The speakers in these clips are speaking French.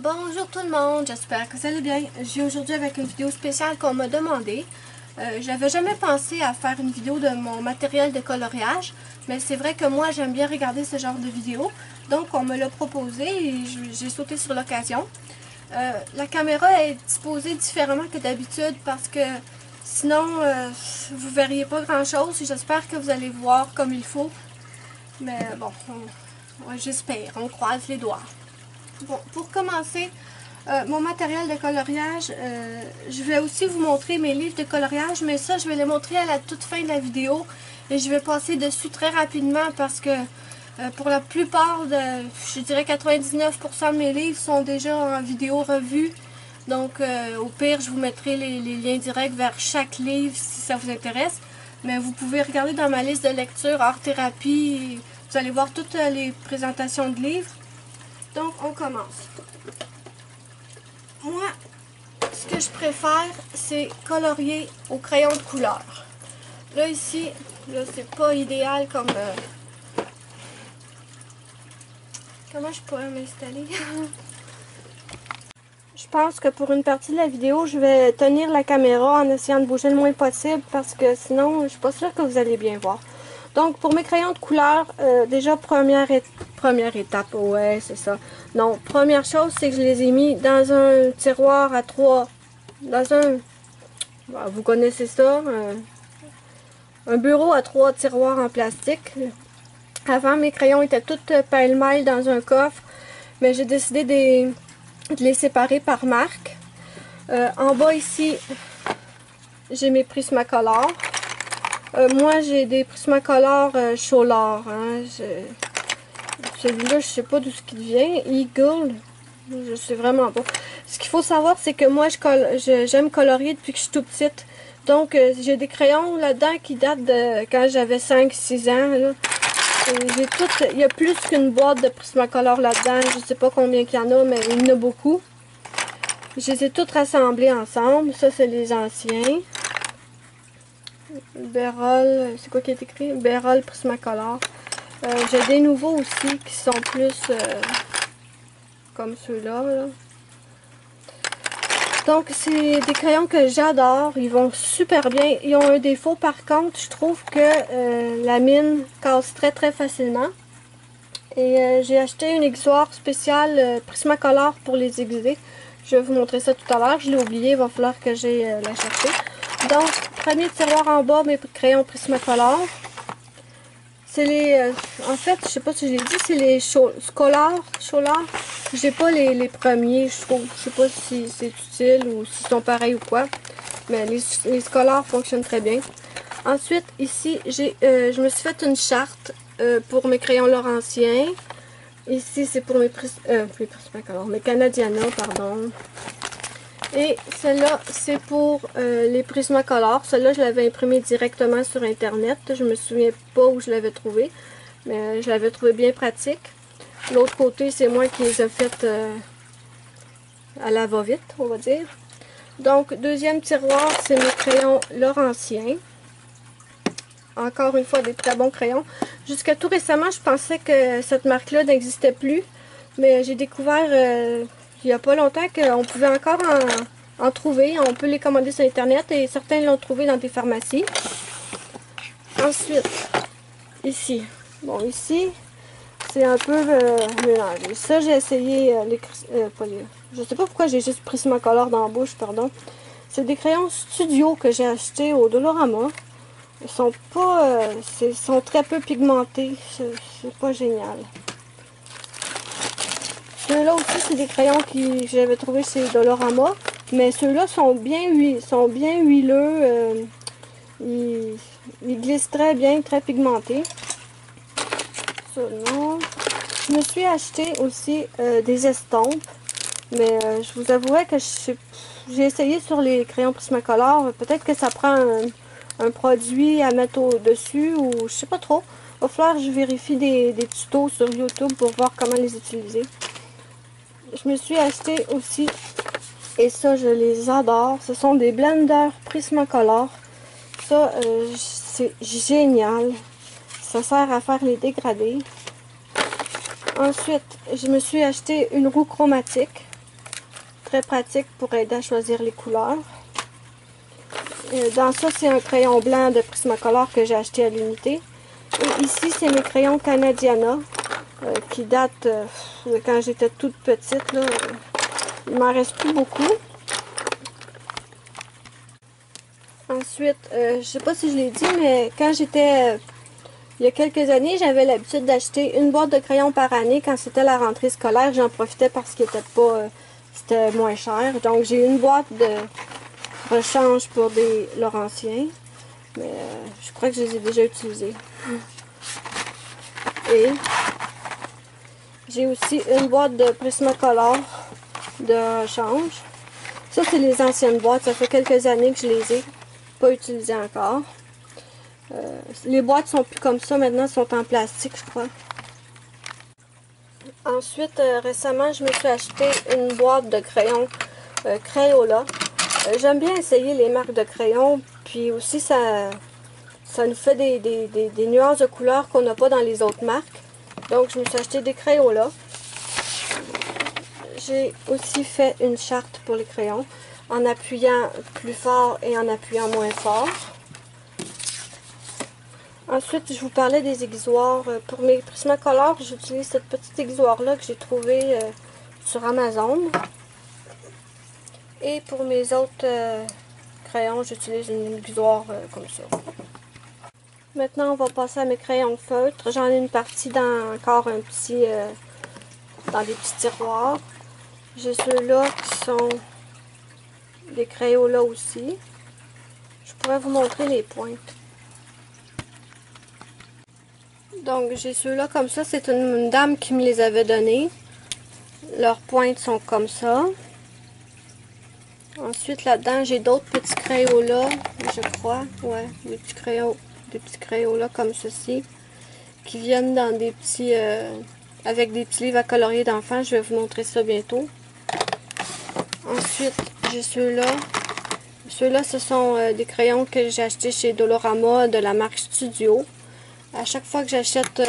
Bonjour tout le monde, j'espère que vous allez bien. Je viens aujourd'hui avec une vidéo spéciale qu'on m'a demandé. J'avais jamais pensé à faire une vidéo de mon matériel de coloriage, mais c'est vrai que moi j'aime bien regarder ce genre de vidéos. Donc on me l'a proposé et j'ai sauté sur l'occasion. La caméra est disposée différemment que d'habitude parce que sinon vous verriez pas grand chose. J'espère que vous allez voir comme il faut. Mais bon, j'espère, on croise les doigts. Bon, pour commencer, mon matériel de coloriage, je vais aussi vous montrer mes livres de coloriage, mais ça, je vais les montrer à la toute fin de la vidéo. Et je vais passer dessus très rapidement parce que pour la plupart, je dirais 99% de mes livres sont déjà en vidéo revue. Donc, au pire, je vous mettrai les liens directs vers chaque livre si ça vous intéresse. Mais vous pouvez regarder dans ma liste de lecture, art thérapie, vous allez voir toutes les présentations de livres. Donc, on commence. Moi, ce que je préfère, c'est colorier au crayon de couleur. Là, ici, là, c'est pas idéal comme... Comment je pourrais m'installer? Je pense que pour une partie de la vidéo, je vais tenir la caméra en essayant de bouger le moins possible parce que sinon, je suis pas sûre que vous allez bien voir. Donc, pour mes crayons de couleur, déjà, première étape, ouais, c'est ça. Non, première chose, c'est que je les ai mis dans un tiroir à 3, dans un, vous connaissez ça, un bureau à 3 tiroirs en plastique. Avant, mes crayons étaient tous pêle-mêle dans un coffre, mais j'ai décidé de les séparer par marque. En bas, ici, j'ai mes Prismacolor. Moi, j'ai des Prismacolor Cholar. Hein. Celui-là, je sais pas d'où ce qui vient. Eagle. Je sais vraiment pas. Ce qu'il faut savoir, c'est que moi, j'aime colorier depuis que je suis toute petite. Donc, j'ai des crayons là-dedans qui datent de quand j'avais 5-6 ans. Il y a plus qu'une boîte de Prismacolor là-dedans. Je sais pas combien qu'il y en a, mais il y en a beaucoup. Je les ai toutes rassemblées ensemble. Ça, c'est les anciens. Berol, c'est quoi qui est écrit? Berol Prismacolor. J'ai des nouveaux aussi qui sont plus comme ceux-là. Là. Donc, c'est des crayons que j'adore. Ils vont super bien. Ils ont un défaut, par contre, je trouve que la mine casse très facilement. Et j'ai acheté une aiguisoire spéciale Prismacolor pour les aiguiser. Je vais vous montrer ça tout à l'heure. Je l'ai oublié, il va falloir que j'aille la chercher. Donc, premier tiroir en bas, mes crayons Prismacolor. C'est les... en fait, je sais pas si je l'ai dit, c'est les Scholar. J'ai pas les premiers, je trouve. Je sais pas si c'est utile ou s'ils sont pareils ou quoi. Mais les Scholar fonctionnent très bien. Ensuite, ici, je me suis fait une charte pour mes crayons laurentiens. Ici, c'est pour mes Prismacolor, mes Canadiana, pardon. Et celle-là, c'est pour les Prismacolor. Celle-là, je l'avais imprimée directement sur Internet. Je me souviens pas où je l'avais trouvé, mais je l'avais trouvé bien pratique. L'autre côté, c'est moi qui les ai faites à la va-vite, on va dire. Donc, deuxième tiroir, c'est mes crayons laurentiens. Encore une fois, des très bons crayons. Jusqu'à tout récemment, je pensais que cette marque-là n'existait plus, mais j'ai découvert... il n'y a pas longtemps qu'on pouvait encore en trouver. On peut les commander sur Internet et certains l'ont trouvé dans des pharmacies. Ensuite, ici. Bon, ici, c'est un peu mélangé. Ça, j'ai essayé je sais pas pourquoi j'ai juste Prismacolor dans la bouche, pardon. C'est des crayons studio que j'ai achetés au Dollarama. Ils sont pas... sont très peu pigmentés. C'est pas génial. Ceux-là aussi, c'est des crayons que j'avais trouvé chez Dollarama. Mais ceux-là sont bien huileux. Ils glissent très bien, très pigmentés. Ça, non. Je me suis acheté aussi des estompes. Mais je vous avouerai que j'ai essayé sur les crayons Prismacolor. Peut-être que ça prend un produit à mettre au-dessus ou je sais pas trop. Il va falloir que je vérifie des tutos sur YouTube pour voir comment les utiliser. Je me suis acheté aussi, et ça je les adore, ce sont des blenders Prismacolor. Ça c'est génial, ça sert à faire les dégradés. Ensuite je me suis acheté une roue chromatique. très pratique pour aider à choisir les couleurs. Dans ça, c'est un crayon blanc de Prismacolor que j'ai acheté à l'unité. Et ici, c'est mes crayons Canadiana qui datent de quand j'étais toute petite. Là. Il m'en reste plus beaucoup. Ensuite, je sais pas si je l'ai dit, mais quand j'étais... il y a quelques années, j'avais l'habitude d'acheter une boîte de crayons par année quand c'était la rentrée scolaire. J'en profitais parce qu'il était pas... c'était moins cher. Donc, j'ai une boîte de rechange pour des Laurentiens. Mais je crois que je les ai déjà utilisés. Et j'ai aussi une boîte de Prismacolor de rechange. Ça, c'est les anciennes boîtes. Ça fait quelques années que je les ai pas utilisées encore. Les boîtes sont plus comme ça. Maintenant, elles sont en plastique, je crois. Ensuite, récemment, je me suis acheté une boîte de crayons Crayola. J'aime bien essayer les marques de crayons. Puis aussi, ça nous fait des nuances de couleurs qu'on n'a pas dans les autres marques. Donc, je me suis acheté des Crayola. J'ai aussi fait une charte pour les crayons en appuyant plus fort et en appuyant moins fort. Ensuite, je vous parlais des aiguisoirs. Pour mes Prismacolor, j'utilise cette petite aiguisoire-là que j'ai trouvée sur Amazon. Et pour mes autres crayons, j'utilise une aiguisoire comme ça. Maintenant, on va passer à mes crayons feutres. J'en ai une partie dans encore un petit... dans des petits tiroirs. J'ai ceux-là qui sont des crayons là aussi. Je pourrais vous montrer les pointes. Donc, j'ai ceux-là comme ça. C'est une dame qui me les avait donnés. Leurs pointes sont comme ça. Ensuite, là-dedans, j'ai d'autres petits crayons là, je crois. Ouais, des petits crayons là comme ceci. Qui viennent dans des petits... avec des petits livres à colorier d'enfants. Je vais vous montrer ça bientôt. Ensuite, j'ai ceux-là. Ceux-là, ce sont des crayons que j'ai achetés chez Dolorama de la marque Studio. À chaque fois que j'achète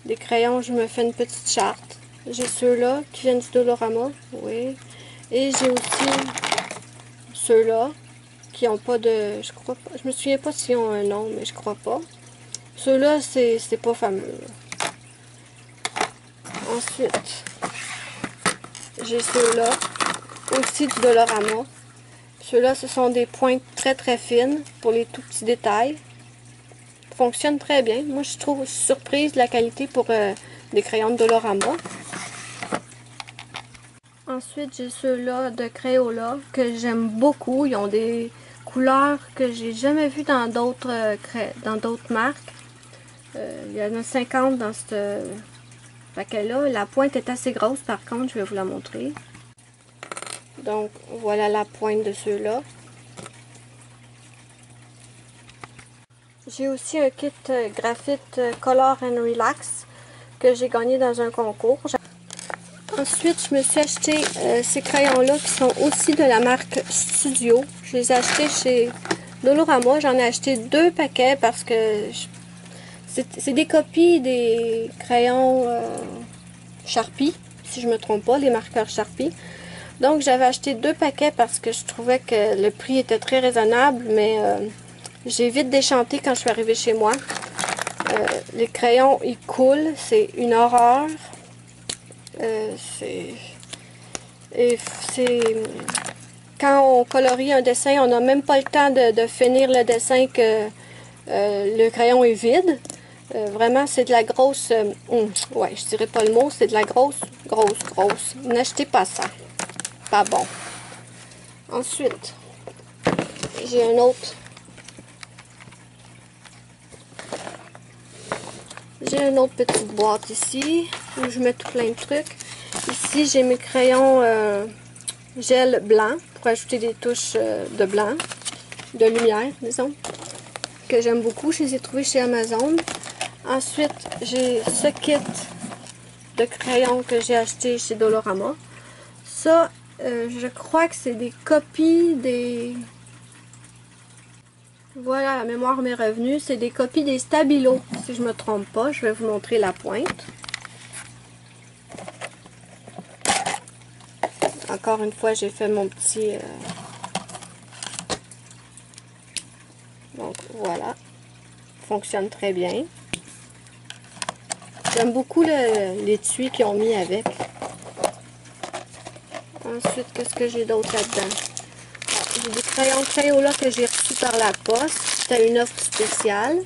des crayons, je me fais une petite charte. J'ai ceux-là qui viennent du Dolorama. Oui. Et j'ai aussi ceux-là qui n'ont pas de... Je crois pas. Je me souviens pas s'ils ont un nom, mais je crois pas. Ceux-là, c'est pas fameux. Ensuite, j'ai ceux-là, aussi du Dolorama. Ceux-là, ce sont des pointes très très fines pour les tout petits détails. Fonctionnent très bien. Moi, je trouve surprise de la qualité pour des crayons de Dolorama. Ensuite, j'ai ceux-là de Crayola que j'aime beaucoup. Ils ont des couleurs que j'ai jamais vues dans d'autres marques. Il y en a 50 dans ce paquet-là. La pointe est assez grosse par contre, je vais vous la montrer. Donc, voilà la pointe de ceux-là. J'ai aussi un kit graphite Color and Relax que j'ai gagné dans un concours. Ensuite, je me suis acheté ces crayons-là qui sont aussi de la marque Studio. Je les ai achetés chez Dolorama. J'en ai acheté 2 paquets parce que c'est des copies des crayons Sharpie, si je me trompe pas, les marqueurs Sharpie. Donc, j'avais acheté 2 paquets parce que je trouvais que le prix était très raisonnable, mais j'ai vite déchanté quand je suis arrivée chez moi. Les crayons, ils coulent, c'est une horreur. Quand on colorie un dessin, on n'a même pas le temps de finir le dessin que le crayon est vide. Vraiment, c'est de la grosse... ouais, je dirais pas le mot, c'est de la grosse. N'achetez pas ça. Pas bon. Ensuite, j'ai un autre. J'ai une autre petite boîte ici, où je mets tout plein de trucs. Ici, j'ai mes crayons gel blanc, pour ajouter des touches de blanc, de lumière, disons, que j'aime beaucoup. Je les ai trouvés chez Amazon. Ensuite, j'ai ce kit de crayons que j'ai acheté chez Dolorama. Ça, je crois que c'est des copies des... Voilà, la mémoire m'est revenue. C'est des copies des Stabilo, si je ne me trompe pas. Je vais vous montrer la pointe. encore une fois, j'ai fait mon petit... Donc, voilà. Fonctionne très bien. J'aime beaucoup l'étui qu'ils ont mis avec. Ensuite, qu'est-ce que j'ai d'autre là-dedans? J'ai des crayons Crayola que j'ai reçus par la poste. C'était une offre spéciale.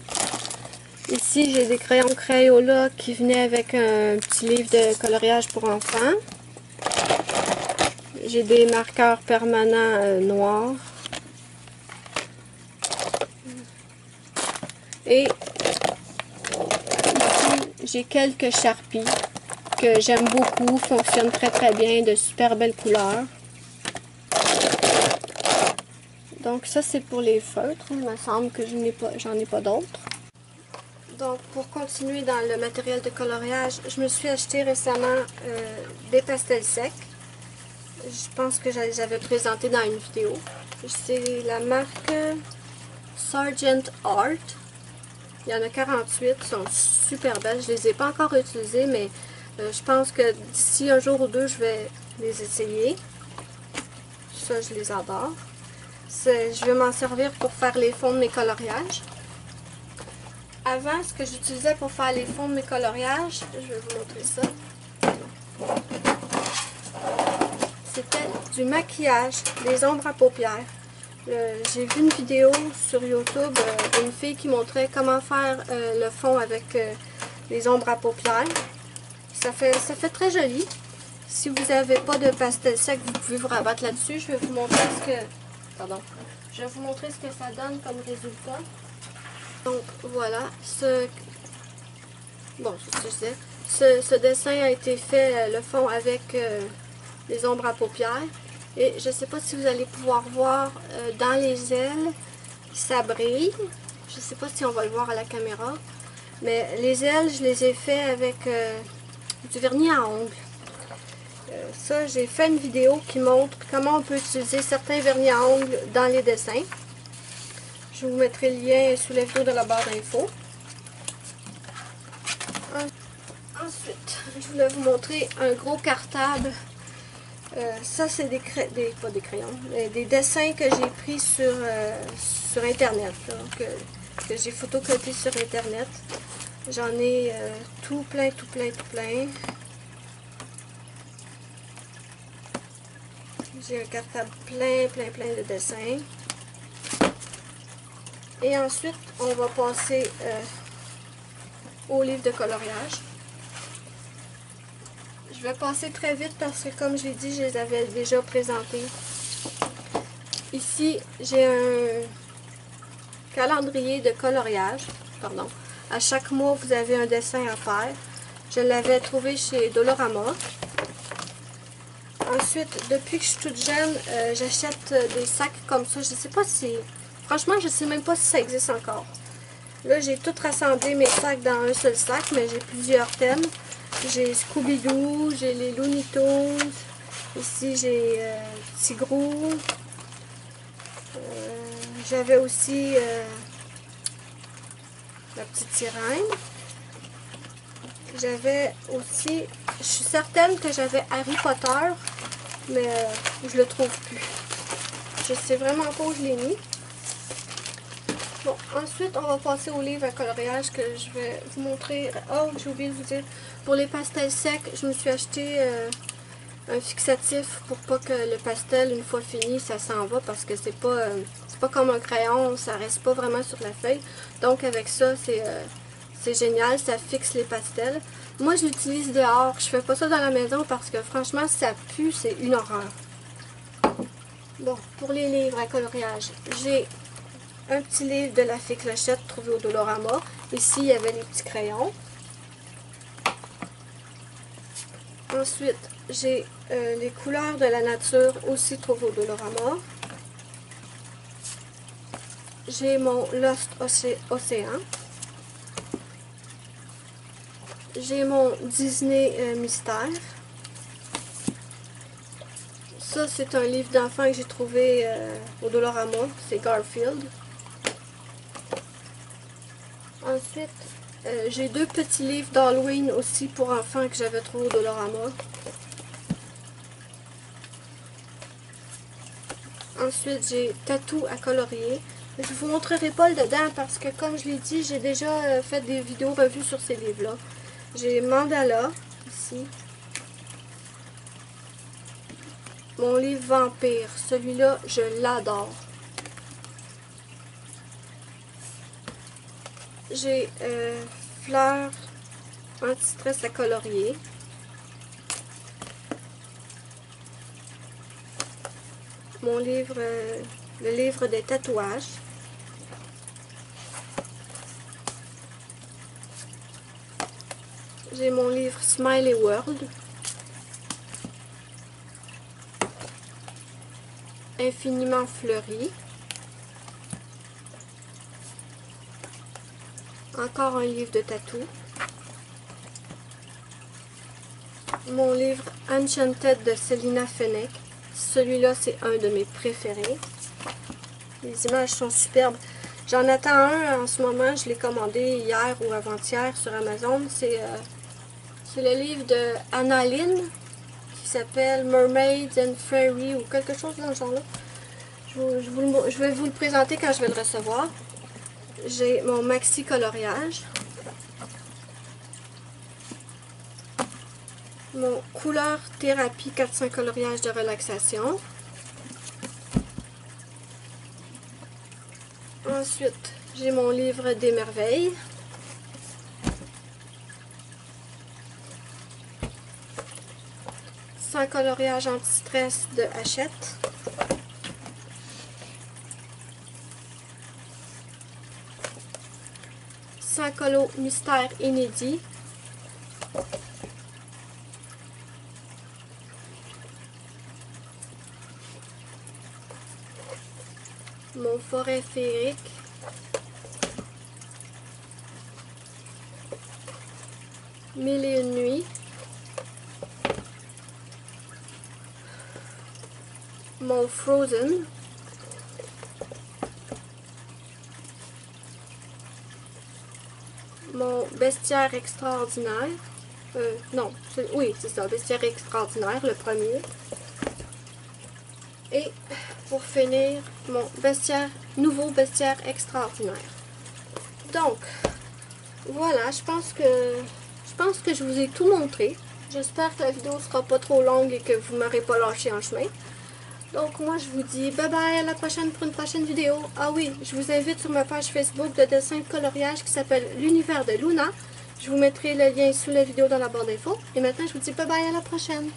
Ici, j'ai des crayons Crayola qui venaient avec un petit livre de coloriage pour enfants. J'ai des marqueurs permanents noirs. Et ici, j'ai quelques Sharpies que j'aime beaucoup, fonctionnent très très bien, de super belles couleurs. Donc ça c'est pour les feutres, il me semble que j'en ai pas d'autres. Donc pour continuer dans le matériel de coloriage, je me suis acheté récemment des pastels secs. Je pense que je les avais présentés dans une vidéo. C'est la marque Sargent Art. Il y en a 48, qui sont super belles. Je ne les ai pas encore utilisées, mais je pense que d'ici un jour ou deux, je vais les essayer. Ça, je les adore. Je vais m'en servir pour faire les fonds de mes coloriages. Avant, ce que j'utilisais pour faire les fonds de mes coloriages, je vais vous montrer ça. C'était du maquillage, des ombres à paupières. J'ai vu une vidéo sur YouTube d'une fille qui montrait comment faire le fond avec les ombres à paupières. Ça fait très joli. Si vous n'avez pas de pastel sec, vous pouvez vous rabattre là-dessus. Je vais vous montrer je vais vous montrer ce que ça donne comme résultat. Donc voilà, ce dessin a été fait, le fond avec les ombres à paupières. Et je ne sais pas si vous allez pouvoir voir dans les ailes, ça brille. Je ne sais pas si on va le voir à la caméra. Mais les ailes, je les ai fait avec du vernis à ongles. Ça, j'ai fait une vidéo qui montre comment on peut utiliser certains vernis à ongles dans les dessins. Je vous mettrai le lien sous la vidéo de la barre d'infos. Ensuite, je voulais vous montrer un gros cartable. Ça, c'est pas des crayons, mais des dessins que j'ai pris sur Internet, que j'ai photocopié sur Internet. J'en ai tout plein. J'ai un cartable plein de dessins. Et ensuite, on va passer au livre de coloriage. Je vais passer très vite parce que, comme je l'ai dit, je les avais déjà présentés. Ici, j'ai un calendrier de coloriage. Pardon. À chaque mois, vous avez un dessin à faire. Je l'avais trouvé chez Dolorama. Ensuite, depuis que je suis toute jeune, j'achète des sacs comme ça. Je ne sais pas si... Franchement, je ne sais même pas si ça existe encore. Là, j'ai tout rassemblé mes sacs dans un seul sac, mais j'ai plusieurs thèmes. J'ai Scooby-Doo, j'ai les Looney Tunes. Ici, j'ai Tigrou. J'avais aussi la petite sirène. J'avais aussi... Je suis certaine que j'avais Harry Potter, mais je le trouve plus. Je sais vraiment pas où je l'ai mis. Bon, ensuite, on va passer au livre à coloriage que je vais vous montrer. Oh, j'ai oublié de vous dire, pour les pastels secs, je me suis acheté un fixatif pour pas que le pastel, une fois fini, ça s'en va parce que c'est pas comme un crayon, ça reste pas vraiment sur la feuille. Donc, avec ça, c'est génial, ça fixe les pastels. Moi, je l'utilise dehors, je fais pas ça dans la maison parce que franchement, ça pue, c'est une horreur. Bon, pour les livres à coloriage, j'ai un petit livre de la Fée Clochette trouvé au Dolorama. Ici, il y avait les petits crayons. Ensuite, j'ai les couleurs de la nature aussi trouvées au Dolorama. J'ai mon Lost Océan. J'ai mon Disney Mystère. Ça, c'est un livre d'enfant que j'ai trouvé au Dolorama. C'est Garfield. Ensuite, j'ai deux petits livres d'Halloween aussi pour enfants que j'avais trouvé au Dolorama. Ensuite, j'ai Tatou à colorier. Je ne vous montrerai pas le dedans parce que, comme je l'ai dit, j'ai déjà fait des vidéos revues sur ces livres-là. J'ai Mandala, ici. Mon livre Vampire. Celui-là, je l'adore. J'ai Fleurs anti-stress à colorier. Mon livre, le livre des tatouages. J'ai mon livre Smiley World. Infiniment fleuri. Encore un livre de tatou. Mon livre Enchanted de Selina Fenech. Celui-là, c'est un de mes préférés. Les images sont superbes. J'en attends un en ce moment. Je l'ai commandé hier ou avant-hier sur Amazon. C'est le livre de Anna Lynn qui s'appelle Mermaids and Fairy ou quelque chose dans ce genre-là. Je vais vous le présenter quand je vais le recevoir. J'ai mon maxi coloriage. Mon couleur thérapie 400 coloriage de relaxation. Ensuite, j'ai mon livre des merveilles. Sans coloriage anti-stress de Hachette. Sans colo mystère inédit. Mon forêt féerique. Mille et une nuits. Mon Frozen. Mon bestiaire extraordinaire. Non, oui, c'est ça, bestiaire extraordinaire, le premier. Et pour finir, mon nouveau bestiaire extraordinaire. Donc, voilà, je pense que je vous ai tout montré. J'espère que la vidéo sera pas trop longue et que vous m'aurez pas lâché en chemin. Donc moi je vous dis bye bye, à la prochaine pour une prochaine vidéo. Ah oui, je vous invite sur ma page Facebook de dessin de coloriage qui s'appelle l'univers de Luna. Je vous mettrai le lien sous la vidéo dans la barre d'infos. Et maintenant je vous dis bye bye, à la prochaine.